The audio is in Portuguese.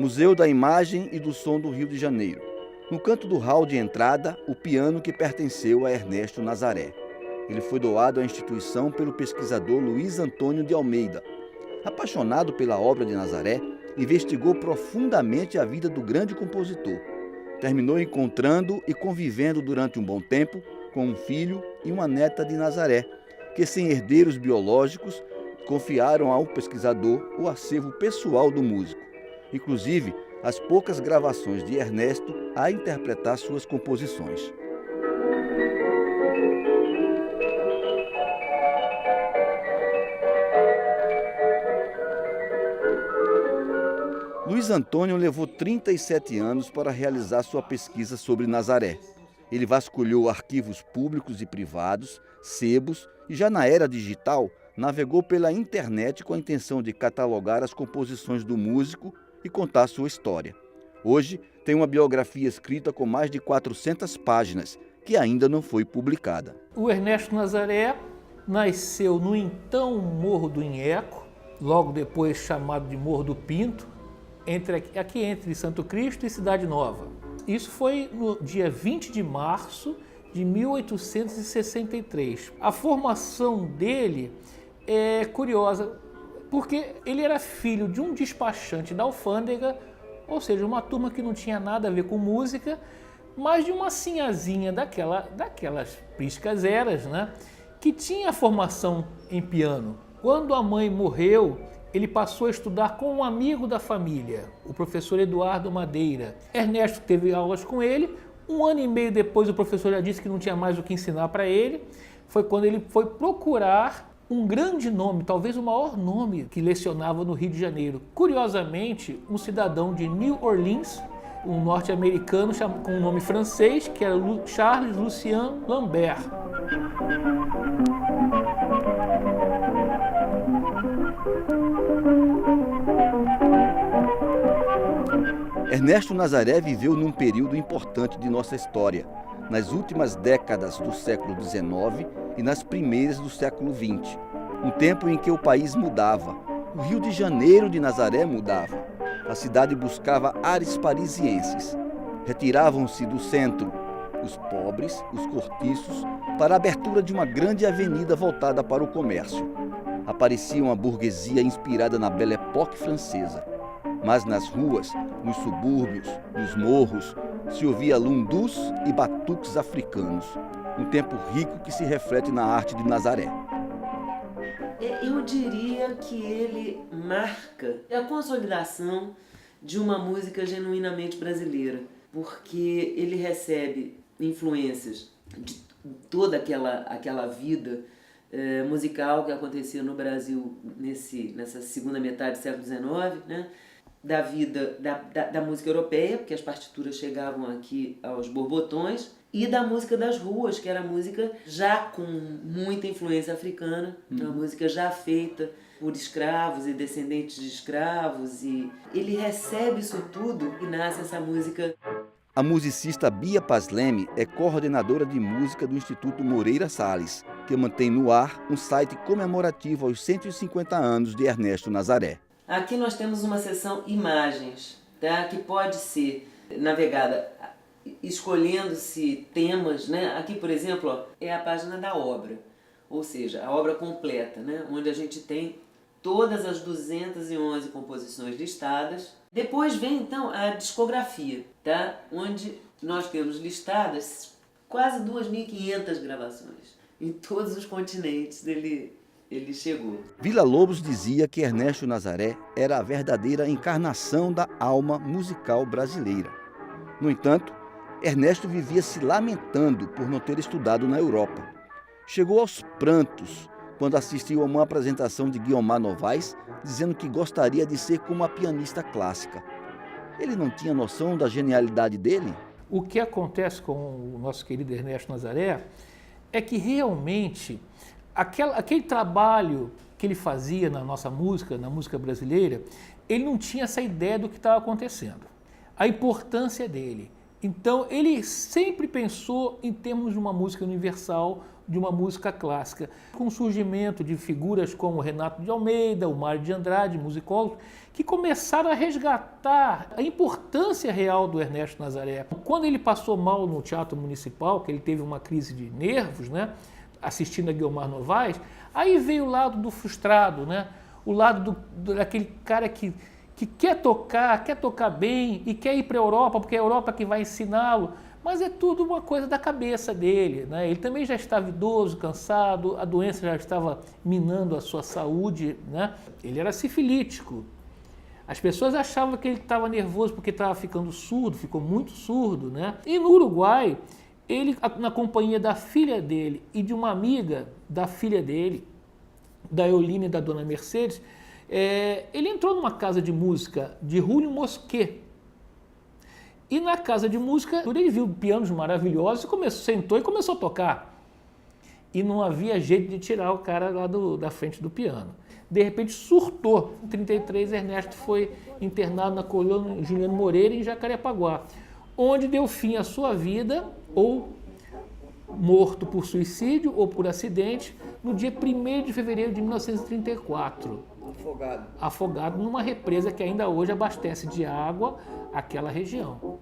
Museu da Imagem e do Som do Rio de Janeiro. No canto do hall de entrada, o piano que pertenceu a Ernesto Nazaré. Ele foi doado à instituição pelo pesquisador Luiz Antônio de Almeida. Apaixonado pela obra de Nazaré, investigou profundamente a vida do grande compositor. Terminou encontrando e convivendo durante um bom tempo com um filho e uma neta de Nazaré, que, sem herdeiros biológicos, confiaram ao pesquisador o acervo pessoal do músico, inclusive as poucas gravações de Ernesto a interpretar suas composições. Luiz Antônio levou 37 anos para realizar sua pesquisa sobre Nazaré. Ele vasculhou arquivos públicos e privados, sebos e, já na era digital, navegou pela internet com a intenção de catalogar as composições do músico e contar sua história. Hoje, tem uma biografia escrita com mais de 400 páginas, que ainda não foi publicada. O Ernesto Nazaré nasceu no então Morro do Inheco, logo depois chamado de Morro do Pinto, aqui entre Santo Cristo e Cidade Nova. Isso foi no dia 20 de março de 1863. A formação dele é curiosa, porque ele era filho de um despachante da alfândega, ou seja, uma turma que não tinha nada a ver com música, mas de uma sinhazinha daquelas prísticas eras, né, que tinha formação em piano. Quando a mãe morreu, ele passou a estudar com um amigo da família, o professor Eduardo Madeira. Ernesto teve aulas com ele. Um ano e meio depois, o professor já disse que não tinha mais o que ensinar para ele. Foi quando ele foi procurar um grande nome, talvez o maior nome que lecionava no Rio de Janeiro. Curiosamente, um cidadão de New Orleans, um norte-americano com um nome francês, que era Charles Lucien Lambert. Ernesto Nazaré viveu num período importante de nossa história, nas últimas décadas do século XIX e nas primeiras do século XX, um tempo em que o país mudava. O Rio de Janeiro de Nazaré mudava. A cidade buscava ares parisienses. Retiravam-se do centro os pobres, os cortiços, para a abertura de uma grande avenida voltada para o comércio. Aparecia uma burguesia inspirada na Belle Époque francesa. Mas nas ruas, nos subúrbios, nos morros, se ouvia lundus e batuques africanos. Um tempo rico que se reflete na arte de Nazaré. Eu diria que ele marca a consolidação de uma música genuinamente brasileira, porque ele recebe influências de toda aquela vida musical que acontecia no Brasil nessa segunda metade do século XIX, né? Da vida da música europeia, porque as partituras chegavam aqui aos borbotões, e da música das ruas, que era música já com muita influência africana, uma música já feita por escravos e descendentes de escravos, e ele recebe isso tudo e nasce essa música. A musicista Bia Paz Leme é coordenadora de música do Instituto Moreira Salles, que mantém no ar um site comemorativo aos 150 anos de Ernesto Nazaré. Aqui nós temos uma seção imagens, tá? Que pode ser navegada escolhendo-se temas, né? Aqui, por exemplo, ó, é a página da obra, ou seja, a obra completa, né? Onde a gente tem todas as 211 composições listadas. Depois vem, então, a discografia, tá? Onde nós temos listadas quase 2.500 gravações em todos os continentes ele chegou. Villa-Lobos dizia que Ernesto Nazaré era a verdadeira encarnação da alma musical brasileira. No entanto, Ernesto vivia se lamentando por não ter estudado na Europa. Chegou aos prantos quando assistiu a uma apresentação de Guiomar Novaes, dizendo que gostaria de ser como a pianista clássica. Ele não tinha noção da genialidade dele? O que acontece com o nosso querido Ernesto Nazaré é que realmente aquele trabalho que ele fazia na nossa música, na música brasileira, ele não tinha essa ideia do que estava acontecendo, a importância dele. Então, ele sempre pensou em termos de uma música universal, de uma música clássica, com o surgimento de figuras como Renato de Almeida, o Mário de Andrade, musicólogos, que começaram a resgatar a importância real do Ernesto Nazaré. Quando ele passou mal no Teatro Municipal, que ele teve uma crise de nervos, né, assistindo a Guiomar Novaes, aí veio o lado do frustrado, né, o lado daquele cara que quer tocar bem e quer ir para a Europa, porque é a Europa que vai ensiná-lo, mas é tudo uma coisa da cabeça dele, né? Ele também já estava idoso, cansado, a doença já estava minando a sua saúde, né? Ele era sifilítico. As pessoas achavam que ele estava nervoso porque estava ficando surdo, ficou muito surdo, né? E no Uruguai, ele, na companhia da filha dele e de uma amiga da filha dele, da Eulínia e da dona Mercedes, ele entrou numa casa de música de Julio Mosquet. E na casa de música, ele viu pianos maravilhosos, sentou e começou a tocar. E não havia jeito de tirar o cara lá da frente do piano. De repente surtou. Em 1933, Ernesto foi internado na colônia Juliano Moreira, em Jacarepaguá, onde deu fim à sua vida, ou morto por suicídio ou por acidente, no dia 1º de fevereiro de 1934. Afogado numa represa que ainda hoje abastece de água aquela região.